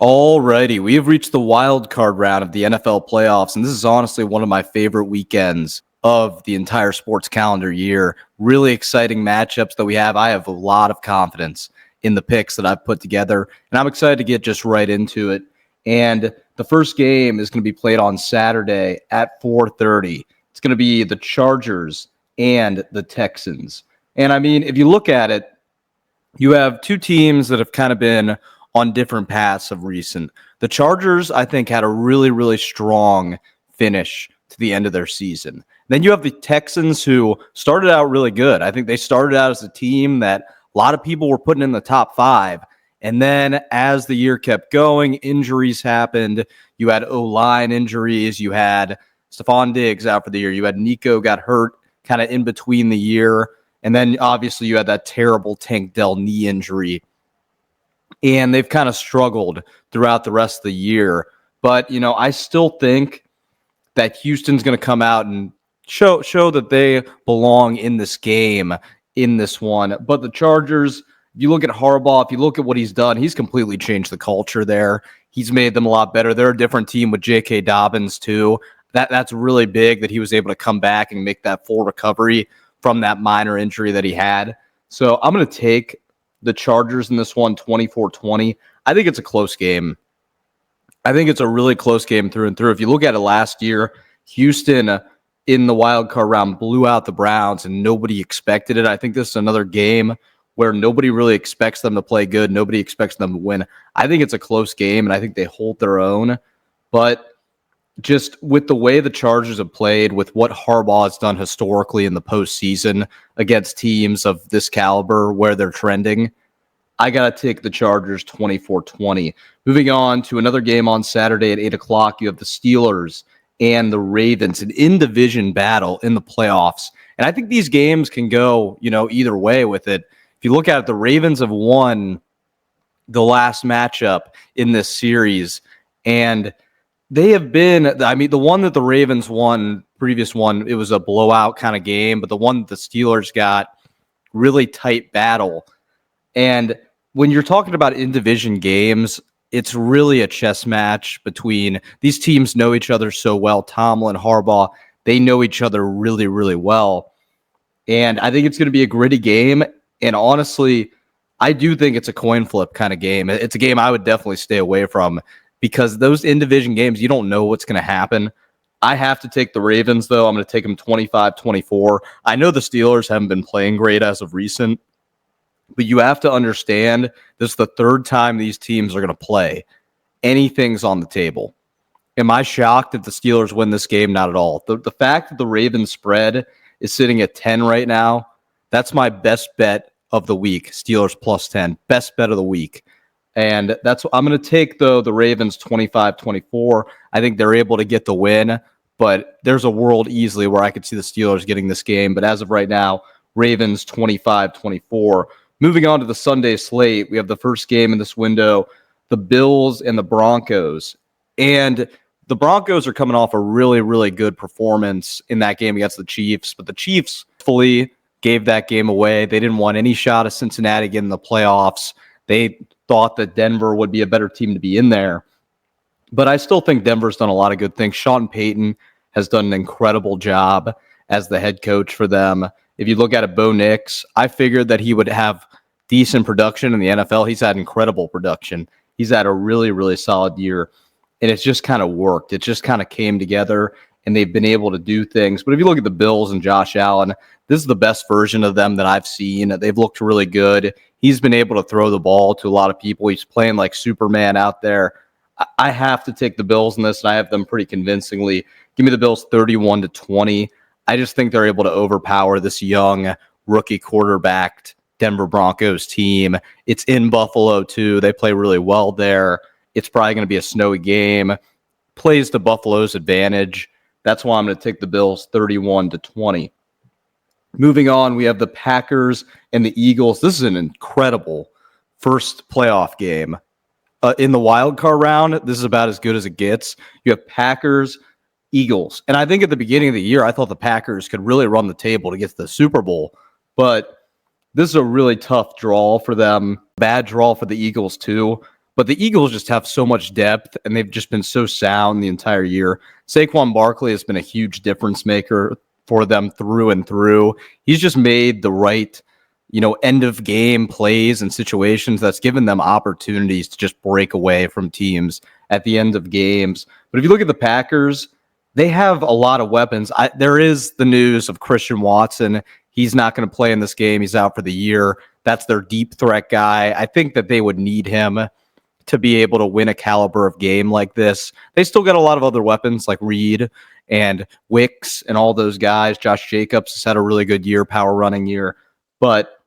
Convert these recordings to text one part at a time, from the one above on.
Alrighty, we have reached the wild card round of the NFL playoffs, and this is honestly one of my favorite weekends of the entire sports calendar year. Really exciting matchups that we have. I have a lot of confidence in the picks that I've put together, and I'm excited to get just right into it. And the first game is going to be played on Saturday at 4:30. It's going to be the Chargers and the Texans. And I mean, if you look at it, you have two teams that have kind of been on different paths of recent. The Chargers, I think, had a really, really strong finish to the end of their season. Then you have the Texans, who started out really good. I think they started out as a team that a lot of people were putting in the top five. And then as the year kept going, injuries happened. You had O-line injuries. You had Stephon Diggs out for the year. You had Nico got hurt kind of in between the year. And then obviously you had that terrible Tank Dell knee injury. And they've kind of struggled throughout the rest of the year. But, I still think that Houston's going to come out and show that they belong in this game, in this one. But the Chargers, if you look at Harbaugh, if you look at what he's done, he's completely changed the culture there. He's made them a lot better. They're a different team with J.K. Dobbins, too. That's really big that he was able to come back and make that full recovery from that minor injury that he had. So I'm going to take the Chargers in this one, 24-20. I think it's a close game. I think it's a really close game through and through. If you look at it last year, Houston in the wild card round blew out the Browns and nobody expected it. I think this is another game where nobody really expects them to play good. Nobody expects them to win. I think it's a close game, and I think they hold their own. But just with the way the Chargers have played, with what Harbaugh has done historically in the postseason against teams of this caliber where they're trending, I got to take the Chargers 24-20. Moving on to another game on Saturday at 8 o'clock, you have the Steelers and the Ravens, an in-division battle in the playoffs. And I think these games can go, either way with it. If you look at it, the Ravens have won the last matchup in this series, and they have been, the one that the Ravens won, previous one, it was a blowout kind of game, but the one that the Steelers got, really tight battle. And when you're talking about in-division games, it's really a chess match between these teams know each other so well. Tomlin, Harbaugh, they know each other really, really well. And I think it's going to be a gritty game. And honestly, I do think it's a coin flip kind of game. It's a game I would definitely stay away from, because those in-division games, you don't know what's going to happen. I have to take the Ravens, though. I'm going to take them 25-24. I know the Steelers haven't been playing great as of recent, but you have to understand this is the third time these teams are going to play. Anything's on the table. Am I shocked if the Steelers win this game? Not at all. The fact that the Ravens spread is sitting at 10 right now, that's my best bet of the week. Steelers plus 10. Best bet of the week. And that's what I'm going to take, though, the Ravens 25-24. I think they're able to get the win, but there's a world easily where I could see the Steelers getting this game. But as of right now, Ravens 25-24. Moving on to the Sunday slate, we have the first game in this window, the Bills and the Broncos. And the Broncos are coming off a really, really good performance in that game against the Chiefs, but the Chiefs fully gave that game away. They didn't want any shot of Cincinnati getting the playoffs. They thought that Denver would be a better team to be in there. But I still think Denver's done a lot of good things. Sean Payton has done an incredible job as the head coach for them. If you look at it, Bo Nix, I figured that he would have decent production in the NFL. He's had incredible production. He's had a really, really solid year. And it's just kind of worked. It just kind of came together, and they've been able to do things. But if you look at the Bills and Josh Allen, this is the best version of them that I've seen. They've looked really good. He's been able to throw the ball to a lot of people. He's playing like Superman out there. I have to take the Bills in this, and I have them pretty convincingly. Give me the Bills 31-20. I just think they're able to overpower this young rookie quarterbacked Denver Broncos team. It's in Buffalo, too. They play really well there. It's probably going to be a snowy game. Plays to Buffalo's advantage. That's why I'm going to take the Bills 31-20. Moving on, we have the Packers and the Eagles. This is an incredible first playoff game. In the wild card round, this is about as good as it gets. You have Packers, Eagles. And I think at the beginning of the year, I thought the Packers could really run the table to get to the Super Bowl. But this is a really tough draw for them. Bad draw for the Eagles, too. But the Eagles just have so much depth, and they've just been so sound the entire year. Saquon Barkley has been a huge difference maker for them through and through. He's just made the right, end of game plays and situations that's given them opportunities to just break away from teams at the end of games. But if you look at the Packers, they have a lot of weapons. There is the news of Christian Watson. He's not going to play in this game. He's out for the year. That's their deep threat guy. I think that they would need him to be able to win a caliber of game like this. They still got a lot of other weapons like Reed and Wicks and all those guys. Josh Jacobs has had a really good year, power running year. But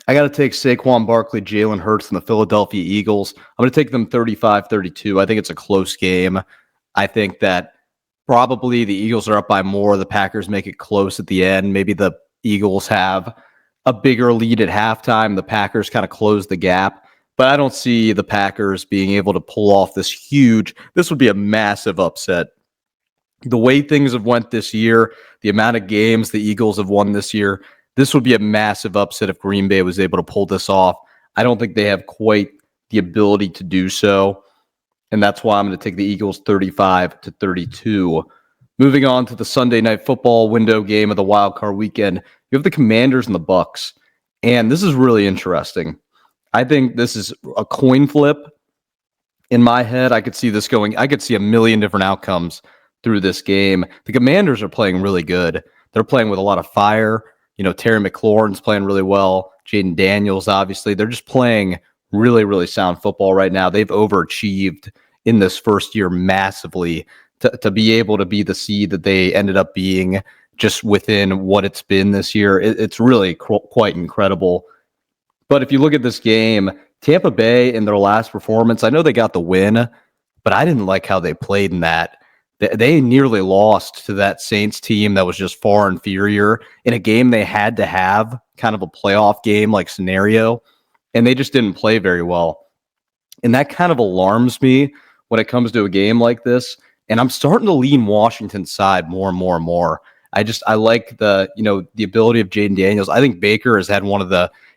I got to take Saquon Barkley, Jalen Hurts, and the Philadelphia Eagles. I'm going to take them 35-32. I think it's a close game. I think that probably the Eagles are up by more. The Packers make it close at the end. Maybe the Eagles have a bigger lead at halftime. The Packers kind of close the gap. But I don't see the Packers being able to pull off this would be a massive upset. The way things have went this year, the amount of games the Eagles have won this year, this would be a massive upset if Green Bay was able to pull this off. I don't think they have quite the ability to do so. And that's why I'm going to take the Eagles 35-32. Moving on to the Sunday Night Football window game of the wild card weekend, you have the Commanders and the Bucs. And this is really interesting. I think this is a coin flip. In my head, I could see a million different outcomes through this game. The Commanders are playing really good. They're playing with a lot of fire. Terry McLaurin's playing really well. Jaden Daniels, obviously. They're just playing really, really sound football right now. They've overachieved in this first year massively to be able to be the seed that they ended up being just within what it's been this year. It's really quite incredible. But if you look at this game, Tampa Bay in their last performance, I know they got the win, but I didn't like how they played in that. They nearly lost to that Saints team that was just far inferior in a game they had to have, kind of a playoff game like scenario, and they just didn't play very well. And that kind of alarms me when it comes to a game like this. And I'm starting to lean Washington's side more and more and more. I like the ability of Jaden Daniels. I think Baker has had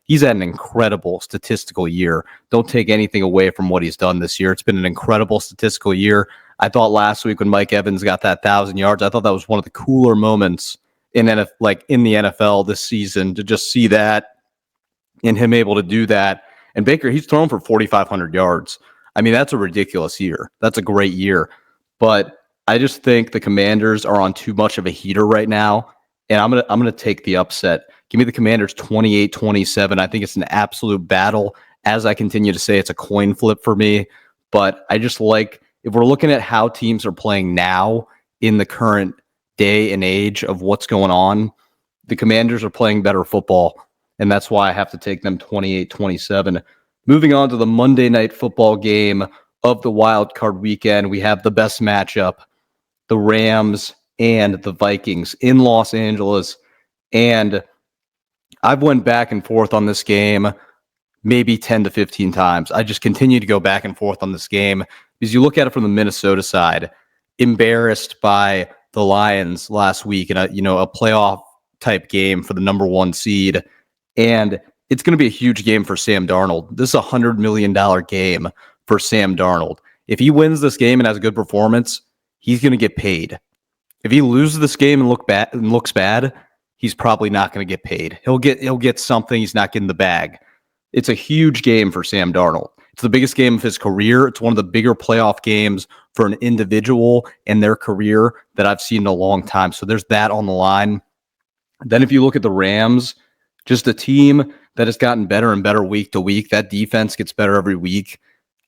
he's had an incredible statistical year. Don't take anything away from what he's done this year. It's been an incredible statistical year. I thought last week when Mike Evans got that 1,000 yards, I thought that was one of the cooler moments in the NFL this season, to just see that and him able to do that. And Baker, he's thrown for 4,500 yards. I mean, that's a ridiculous year. That's a great year. But I just think the Commanders are on too much of a heater right now, and I'm gonna take the upset. Give me the Commanders 28-27. I think it's an absolute battle. As I continue to say, it's a coin flip for me. But I just like, if we're looking at how teams are playing now in the current day and age of what's going on, the Commanders are playing better football, and that's why I have to take them 28-27. Moving on to the Monday Night Football game of the wild card weekend, we have the best matchup, the Rams and the Vikings in Los Angeles. And I've went back and forth on this game maybe 10 to 15 times. I just continue to go back and forth on this game because you look at it from the Minnesota side, embarrassed by the Lions last week in a playoff type game for the number one seed. And it's going to be a huge game for Sam Darnold. This is a $100 million game for Sam Darnold. If he wins this game and has a good performance, he's going to get paid. If he loses this game and looks bad, he's probably not going to get paid. He'll get something. He's not getting the bag. It's a huge game for Sam Darnold. It's the biggest game of his career. It's one of the bigger playoff games for an individual in their career that I've seen in a long time. So there's that on the line. Then if you look at the Rams, just a team that has gotten better and better week to week. That defense gets better every week.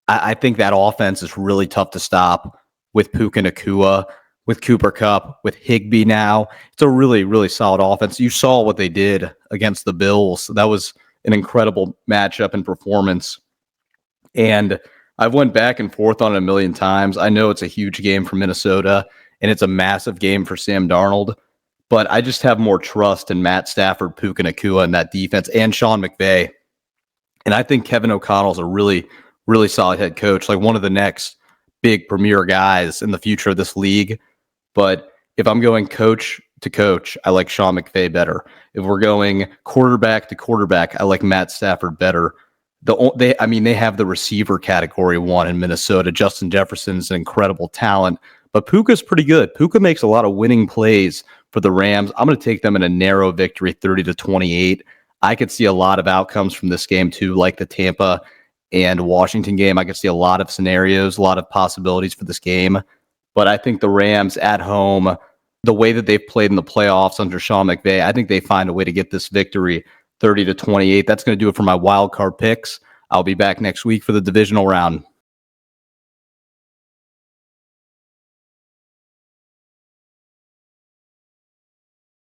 I think that offense is really tough to stop with Puka Nacua, with Cooper Kupp, with Higbee now. It's a really, really solid offense. You saw what they did against the Bills. That was an incredible matchup and performance. And I've went back and forth on it a million times. I know it's a huge game for Minnesota, and it's a massive game for Sam Darnold. But I just have more trust in Matt Stafford, Puka Nacua, and that defense, and Sean McVay. And I think Kevin O'Connell's a really, really solid head coach, like one of the next big premier guys in the future of this league. But if I'm going coach to coach, I like Sean McVay better. If we're going quarterback to quarterback, I like Matt Stafford better. They have the receiver category one in Minnesota. Justin Jefferson's an incredible talent, but Puka's pretty good. Puka makes a lot of winning plays for the Rams. I'm going to take them in a narrow victory, 30-28. I could see a lot of outcomes from this game too, like the Tampa and Washington game. I could see a lot of scenarios, a lot of possibilities for this game. But I think the Rams at home, the way that they've played in the playoffs under Sean McVay, I think they find a way to get this victory 30-28. That's going to do it for my wild card picks. I'll be back next week for the divisional round.